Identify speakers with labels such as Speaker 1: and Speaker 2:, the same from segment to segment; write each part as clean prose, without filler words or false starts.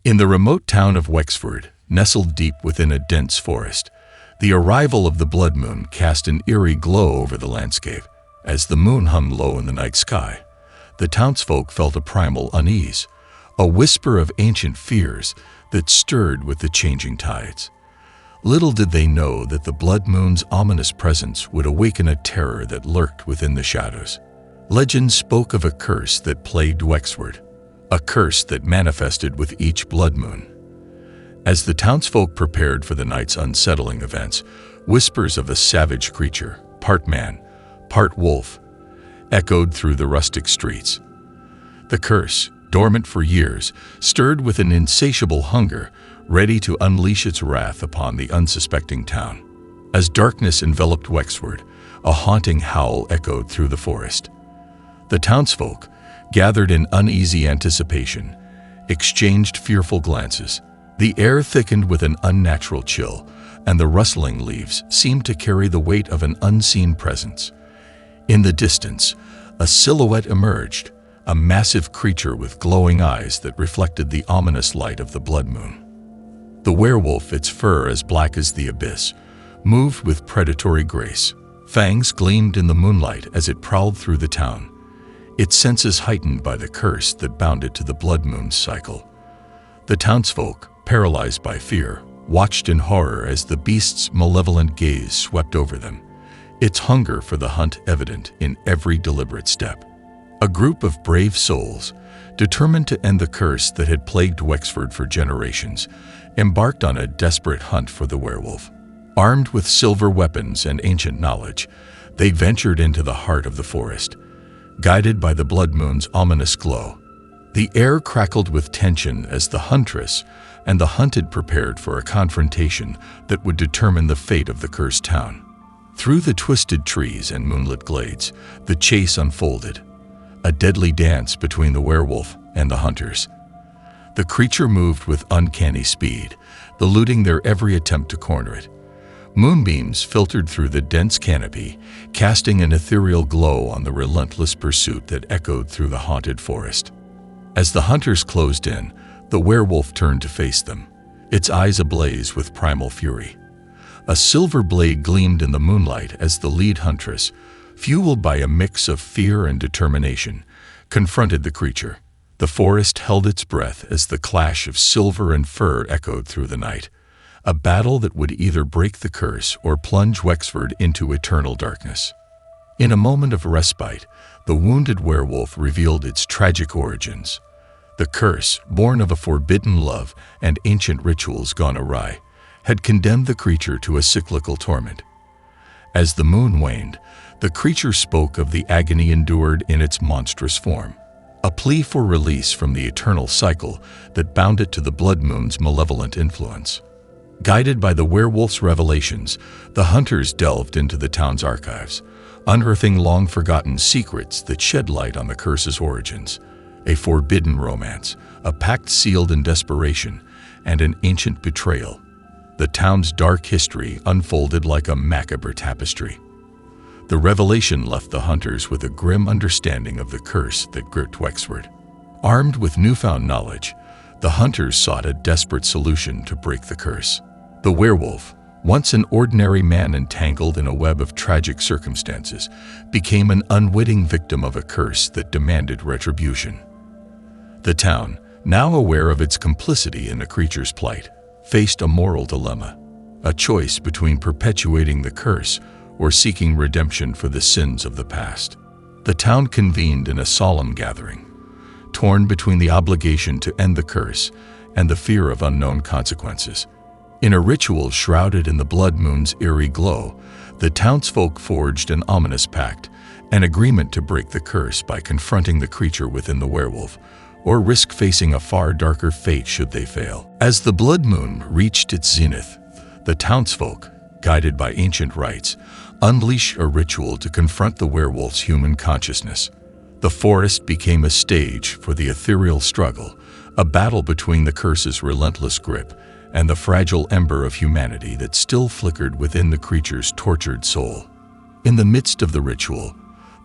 Speaker 1: In the remote town of Wexford, nestled deep within a dense forest, the arrival of the blood moon cast an eerie glow over the landscape. As the moon hung low in the night sky, the townsfolk felt a primal unease, a whisper of ancient fears that stirred with the changing tides. Little did they know that the blood moon's ominous presence would awaken a terror that lurked within the shadows. Legend spoke of a curse that plagued Wexford, a curse that manifested with each blood moon. As the townsfolk prepared for the night's unsettling events, whispers of a savage creature, part man, part wolf, echoed through the rustic streets. The curse, dormant for years, stirred with an insatiable hunger, ready to unleash its wrath upon the unsuspecting town. As darkness enveloped Wexford, a haunting howl echoed through the forest. The townsfolk, gathered in uneasy anticipation, exchanged fearful glances. The air thickened with an unnatural chill, and the rustling leaves seemed to carry the weight of an unseen presence. In the distance, a silhouette emerged, a massive creature with glowing eyes that reflected the ominous light of the blood moon. The werewolf, its fur as black as the abyss, moved with predatory grace. Fangs gleamed in the moonlight as it prowled through the town, its senses heightened by the curse that bound it to the blood moon's cycle. The townsfolk, paralyzed by fear, watched in horror as the beast's malevolent gaze swept over them, its hunger for the hunt evident in every deliberate step. A group of brave souls, determined to end the curse that had plagued Wexford for generations, embarked on a desperate hunt for the werewolf. Armed with silver weapons and ancient knowledge, they ventured into the heart of the forest, guided by the blood moon's ominous glow. The air crackled with tension as the huntress and the hunted prepared for a confrontation that would determine the fate of the cursed town. Through the twisted trees and moonlit glades, the chase unfolded, a deadly dance between the werewolf and the hunters. The creature moved with uncanny speed, eluding their every attempt to corner it. Moonbeams filtered through the dense canopy, casting an ethereal glow on the relentless pursuit that echoed through the haunted forest. As the hunters closed in, the werewolf turned to face them, its eyes ablaze with primal fury. A silver blade gleamed in the moonlight as the lead huntress, fueled by a mix of fear and determination, confronted the creature. The forest held its breath as the clash of silver and fur echoed through the night, a battle that would either break the curse or plunge Wexford into eternal darkness. In a moment of respite, the wounded werewolf revealed its tragic origins. The curse, born of a forbidden love and ancient rituals gone awry, had condemned the creature to a cyclical torment. As the moon waned, the creature spoke of the agony endured in its monstrous form, a plea for release from the eternal cycle that bound it to the blood moon's malevolent influence. Guided by the werewolf's revelations, the hunters delved into the town's archives, unearthing long-forgotten secrets that shed light on the curse's origins. A forbidden romance, a pact sealed in desperation, and an ancient betrayal. The town's dark history unfolded like a macabre tapestry. The revelation left the hunters with a grim understanding of the curse that gripped Wexford. Armed with newfound knowledge, the hunters sought a desperate solution to break the curse. The werewolf, once an ordinary man entangled in a web of tragic circumstances, became an unwitting victim of a curse that demanded retribution. The town, now aware of its complicity in the creature's plight, faced a moral dilemma, a choice between perpetuating the curse or seeking redemption for the sins of the past. The town convened in a solemn gathering, torn between the obligation to end the curse and the fear of unknown consequences. In a ritual shrouded in the blood moon's eerie glow, the townsfolk forged an ominous pact, an agreement to break the curse by confronting the creature within the werewolf, or risk facing a far darker fate should they fail. As the blood moon reached its zenith, the townsfolk, guided by ancient rites, unleashed a ritual to confront the werewolf's human consciousness. The forest became a stage for the ethereal struggle, a battle between the curse's relentless grip and the fragile ember of humanity that still flickered within the creature's tortured soul. In the midst of the ritual,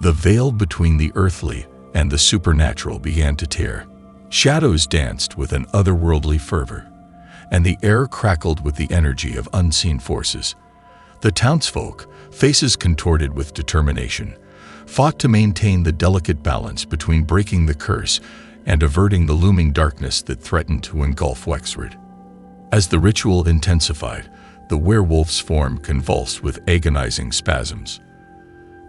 Speaker 1: The veil between the earthly and the supernatural began to tear. Shadows danced with an otherworldly fervor, and the air crackled with the energy of unseen forces. The townsfolk, faces contorted with determination, fought to maintain the delicate balance between breaking the curse and averting the looming darkness that threatened to engulf Wexford. As the ritual intensified, the werewolf's form convulsed with agonizing spasms.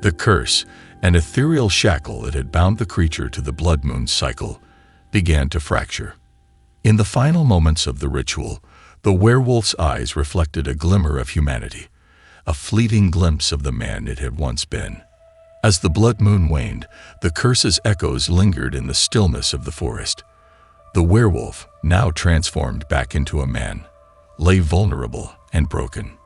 Speaker 1: The curse, an ethereal shackle that had bound the creature to the blood moon cycle, began to fracture. In the final moments of the ritual, the werewolf's eyes reflected a glimmer of humanity, a fleeting glimpse of the man it had once been. As the blood moon waned, the curse's echoes lingered in the stillness of the forest. The werewolf, now transformed back into a man, lay vulnerable and broken.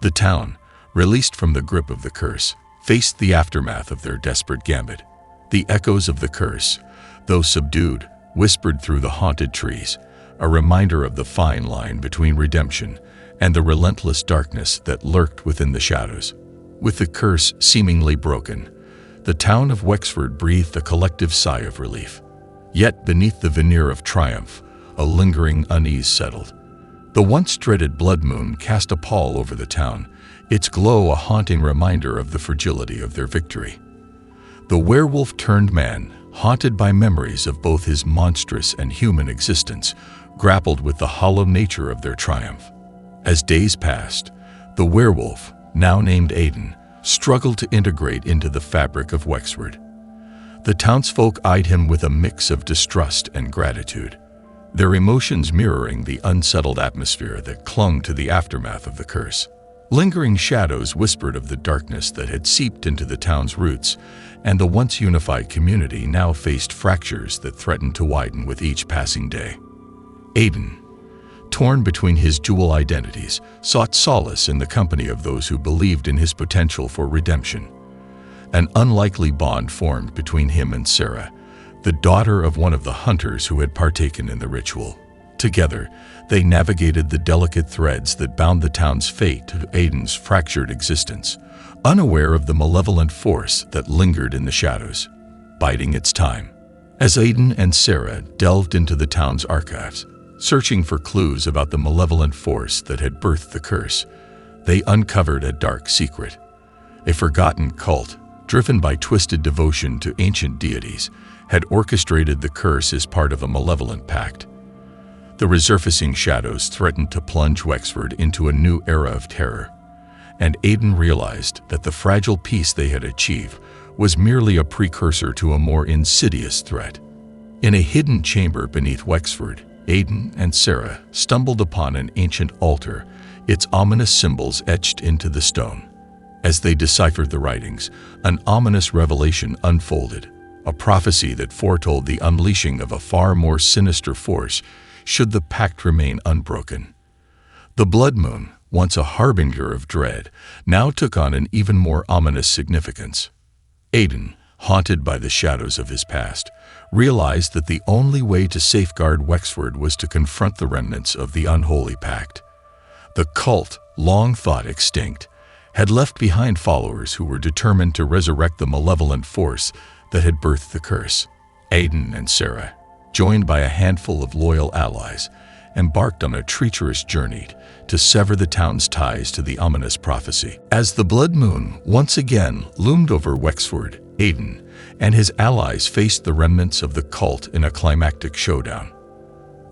Speaker 1: The town, released from the grip of the curse, faced the aftermath of their desperate gambit. The echoes of the curse, though subdued, whispered through the haunted trees, a reminder of the fine line between redemption and the relentless darkness that lurked within the shadows. With the curse seemingly broken, the town of Wexford breathed a collective sigh of relief. Yet beneath the veneer of triumph, a lingering unease settled. The once dreaded blood moon cast a pall over the town, its glow a haunting reminder of the fragility of their victory. The werewolf turned man, haunted by memories of both his monstrous and human existence, grappled with the hollow nature of their triumph. As days passed, the werewolf, now named Aidan, struggled to integrate into the fabric of Wexford. The townsfolk eyed him with a mix of distrust and gratitude, their emotions mirroring the unsettled atmosphere that clung to the aftermath of the curse. Lingering shadows whispered of the darkness that had seeped into the town's roots, and the once unified community now faced fractures that threatened to widen with each passing day. Aidan, torn between his dual identities, sought solace in the company of those who believed in his potential for redemption. An unlikely bond formed between him and Sarah, the daughter of one of the hunters who had partaken in the ritual. Together, they navigated the delicate threads that bound the town's fate to Aidan's fractured existence, unaware of the malevolent force that lingered in the shadows, biding its time. As Aidan and Sarah delved into the town's archives, searching for clues about the malevolent force that had birthed the curse, they uncovered a dark secret. A forgotten cult, driven by twisted devotion to ancient deities, had orchestrated the curse as part of a malevolent pact. The resurfacing shadows threatened to plunge Wexford into a new era of terror, and Aidan realized that the fragile peace they had achieved was merely a precursor to a more insidious threat. In a hidden chamber beneath Wexford, Aidan and Sarah stumbled upon an ancient altar, its ominous symbols etched into the stone. As they deciphered the writings, an ominous revelation unfolded, a prophecy that foretold the unleashing of a far more sinister force should the pact remain unbroken. The blood moon, once a harbinger of dread, now took on an even more ominous significance. Aidan, haunted by the shadows of his past, realized that the only way to safeguard Wexford was to confront the remnants of the unholy pact. The cult, long thought extinct, had left behind followers who were determined to resurrect the malevolent force that had birthed the curse. Aidan and Sarah, joined by a handful of loyal allies, embarked on a treacherous journey to sever the town's ties to the ominous prophecy. As the blood moon once again loomed over Wexford, Aidan and his allies faced the remnants of the cult in a climactic showdown.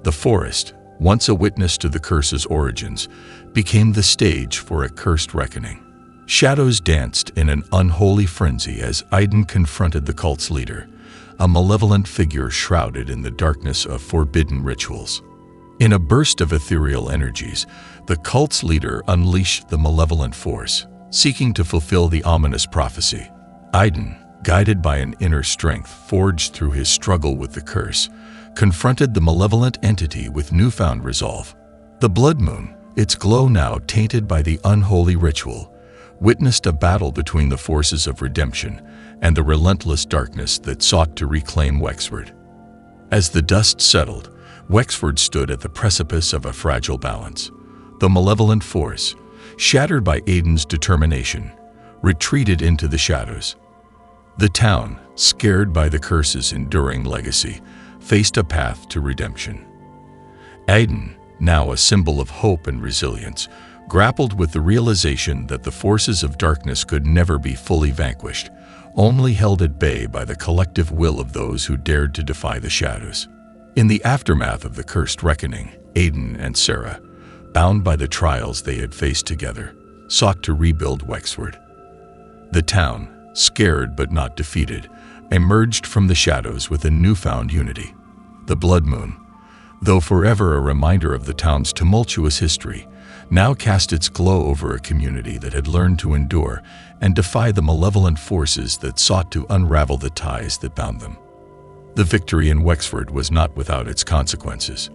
Speaker 1: The forest, once a witness to the curse's origins, became the stage for a cursed reckoning. Shadows danced in an unholy frenzy as Aidan confronted the cult's leader, a malevolent figure shrouded in the darkness of forbidden rituals. In a burst of ethereal energies, the cult's leader unleashed the malevolent force, seeking to fulfill the ominous prophecy. Aidan, guided by an inner strength forged through his struggle with the curse, confronted the malevolent entity with newfound resolve. The blood moon, its glow now tainted by the unholy ritual, witnessed a battle between the forces of redemption and the relentless darkness that sought to reclaim Wexford. As the dust settled, Wexford stood at the precipice of a fragile balance. The malevolent force, shattered by Aidan's determination, retreated into the shadows. The town, scared by the curse's enduring legacy, faced a path to redemption. Aiden, now a symbol of hope and resilience, grappled with the realization that the forces of darkness could never be fully vanquished, only held at bay by the collective will of those who dared to defy the shadows. In the aftermath of the cursed reckoning, Aiden and Sarah, bound by the trials they had faced together, sought to rebuild Wexford. The town, scared but not defeated, emerged from the shadows with a newfound unity. The blood moon, though forever a reminder of the town's tumultuous history, now cast its glow over a community that had learned to endure and defy the malevolent forces that sought to unravel the ties that bound them. The victory in Wexford was not without its consequences.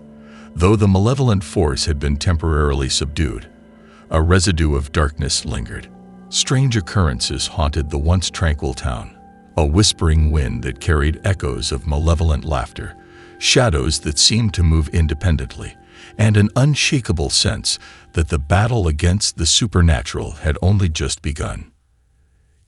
Speaker 1: Though the malevolent force had been temporarily subdued, a residue of darkness lingered. Strange occurrences haunted the once tranquil town, a whispering wind that carried echoes of malevolent laughter, shadows that seemed to move independently, and an unshakable sense that the battle against the supernatural had only just begun.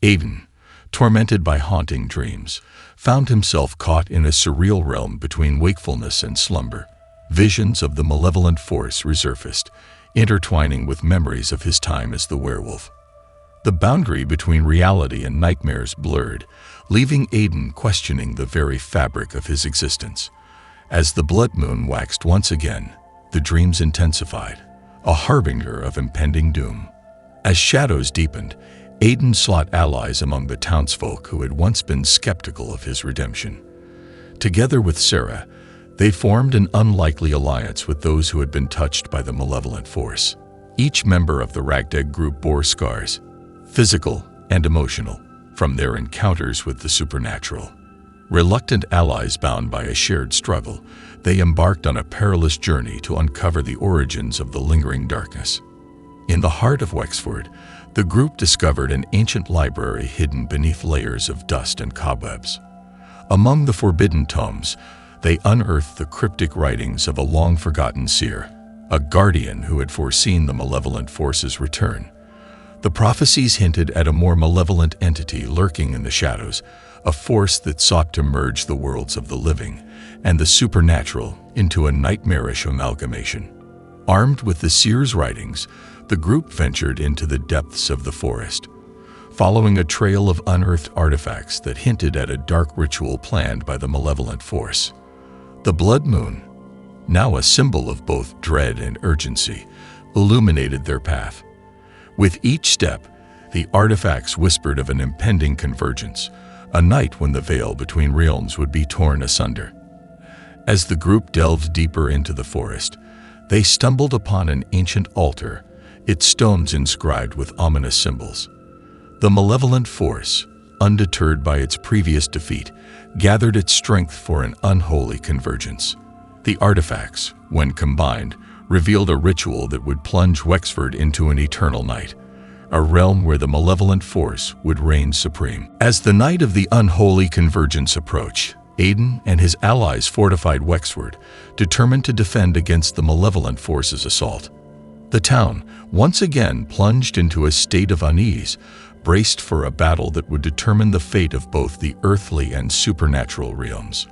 Speaker 1: Aiden, tormented by haunting dreams, found himself caught in a surreal realm between wakefulness and slumber. Visions of the malevolent force resurfaced, intertwining with memories of his time as the werewolf. The boundary between reality and nightmares blurred, leaving Aiden questioning the very fabric of his existence. As the blood moon waxed once again, the dreams intensified, a harbinger of impending doom. As shadows deepened, Aiden sought allies among the townsfolk who had once been skeptical of his redemption. Together with Sarah, they formed an unlikely alliance with those who had been touched by the malevolent force. Each member of the ragtag group bore scars, physical and emotional, from their encounters with the supernatural. Reluctant allies bound by a shared struggle, they embarked on a perilous journey to uncover the origins of the lingering darkness. In the heart of Wexford, the group discovered an ancient library hidden beneath layers of dust and cobwebs. Among the forbidden tomes, they unearthed the cryptic writings of a long-forgotten seer, a guardian who had foreseen the malevolent force's return. The prophecies hinted at a more malevolent entity lurking in the shadows, a force that sought to merge the worlds of the living and the supernatural into a nightmarish amalgamation. Armed with the seer's writings, the group ventured into the depths of the forest, following a trail of unearthed artifacts that hinted at a dark ritual planned by the malevolent force. The blood moon, now a symbol of both dread and urgency, illuminated their path. With each step, the artifacts whispered of an impending convergence, a night when the veil between realms would be torn asunder. As the group delved deeper into the forest, they stumbled upon an ancient altar, its stones inscribed with ominous symbols. The malevolent force, undeterred by its previous defeat, gathered its strength for an unholy convergence. The artifacts, when combined, revealed a ritual that would plunge Wexford into an eternal night, a realm where the malevolent force would reign supreme. As the night of the unholy convergence approached, Aiden and his allies fortified Wexford, determined to defend against the malevolent force's assault. The town, once again plunged into a state of unease, braced for a battle that would determine the fate of both the earthly and supernatural realms.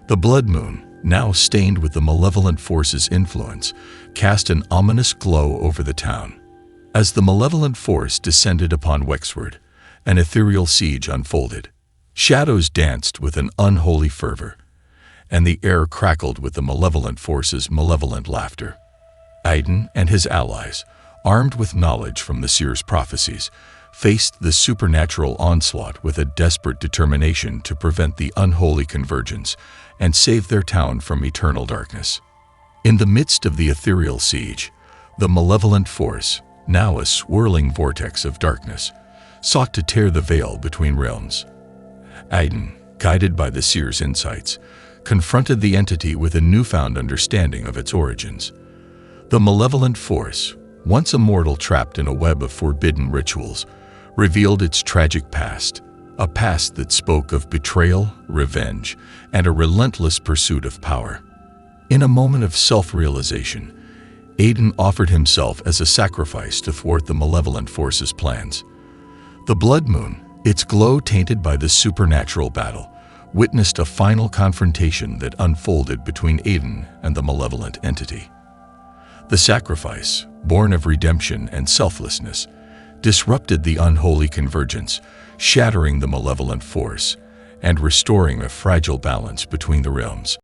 Speaker 1: The blood moon, now stained with the malevolent force's influence, cast an ominous glow over the town. As the malevolent force descended upon Wexford, an ethereal siege unfolded. Shadows danced with an unholy fervor, and the air crackled with the malevolent force's malevolent laughter. Aiden and his allies, armed with knowledge from the seer's prophecies, faced the supernatural onslaught with a desperate determination to prevent the unholy convergence and save their town from eternal darkness. In the midst of the ethereal siege, the malevolent force, now a swirling vortex of darkness, sought to tear the veil between realms. Aiden, guided by the seer's insights, confronted the entity with a newfound understanding of its origins. The malevolent force, once a mortal trapped in a web of forbidden rituals, revealed its tragic past, a past that spoke of betrayal, revenge, and a relentless pursuit of power. In a moment of self-realization, Aiden offered himself as a sacrifice to thwart the malevolent force's plans. The blood moon, Its glow, tainted by the supernatural battle, witnessed a final confrontation that unfolded between Aiden and the malevolent entity. The sacrifice, born of redemption and selflessness, disrupted the unholy convergence, shattering the malevolent force and restoring a fragile balance between the realms.